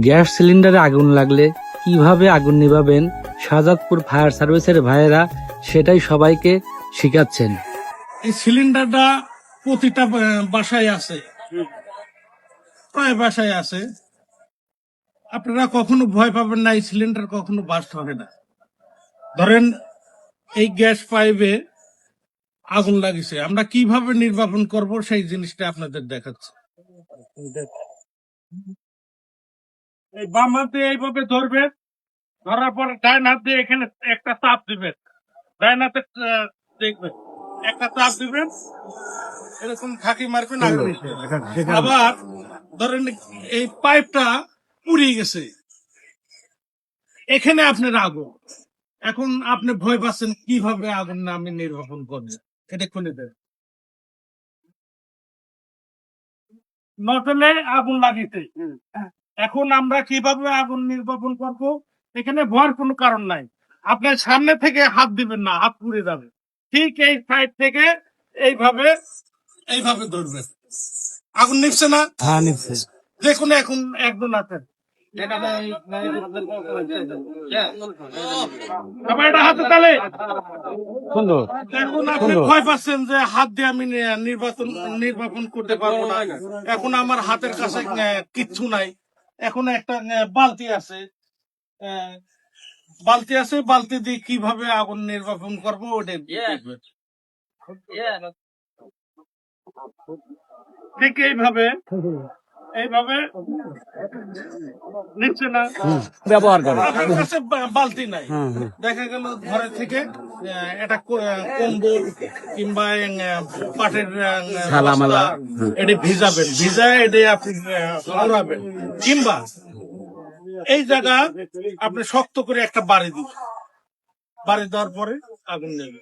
Gas সিলিন্ডারে আগুন লাগলে কিভাবে আগুন নিভাবেন শাহজাদপুর ফায়ার সার্ভিসের ভাইয়েরা সেটাই সবাইকে শিখাচ্ছেন। এই সিলিন্ডারটা প্রতিটা বাসায় আছে, প্রায় বাসায় আছে। আপনারা কখনো ভয় পাবেন না, এই সিলিন্ডার কখনো বাস্ট হবে না। ধরেন এই গ্যাস পাইপে আগুন লাগিছে, আমরা কিভাবে নির্বাপন করব সেই জিনিসটা আপনাদের দেখাচ্ছি। এই বাম হাত দিয়ে এইভাবে ধরবেন, ধরার পরে ডাইন হাত দিয়ে এখানে একটা চাপ দিবেন, ডাইন হাতে দেখবেন একটা চাপ দিবেন, এরকম ফাঁকি মারবেন আগুন নিভবে। আবার ধরেন এই পাইপটা পুড়িয়ে গেছে, এখানে আপনার আগুন, এখন আপনি ভয় পাচ্ছেন কিভাবে আগুন না আমি নির্বাপন করবো, এটা খুলে দেন। নজলে আগুন লাগিতে, এখন আমরা কিভাবে আগুন নির্বাপন করবো, এখানে ভয়ের কোনো কারণ নাই। আপনার সামনে থেকে হাত দিবেন না, হাত পুড়ে যাবে। ঠিক এই সাইড থেকে এইভাবে এইভাবে ধরবেন, আগুন নিচ্ছে না? হ্যাঁ, নিচ্ছে। দেখুন এখন একজন আছেন, সবাই এটা হাতে তালে। সুন্দর। এখন আপনি ভয় পাচ্ছেন যে হাত দিয়ে আমি নির্বাপন করতে পারবো না, এখন আমার হাতের কাছে কিচ্ছু নাই। এখন একটা বালতি আছে, বালতি দিয়ে কিভাবে আগুন নির্বাপন করবো ওটা দেখবেন। ঠিক এইভাবে এইভাবে নিচ্ছে না, ব্যবহার করে। আপনার কাছে বালতি নাই, দেখা গেল ঘরে থেকে এটা কম্বল কিংবা পাটের ঝালামালা এটি ভিজাবেন, ভিজায় এটি আপনি উড়াবেন, কিংবা এই জায়গা আপনি শক্ত করে একটা বাড়ি দিবেন, বাড়ি দেওয়ার পরে আগুন নেবে।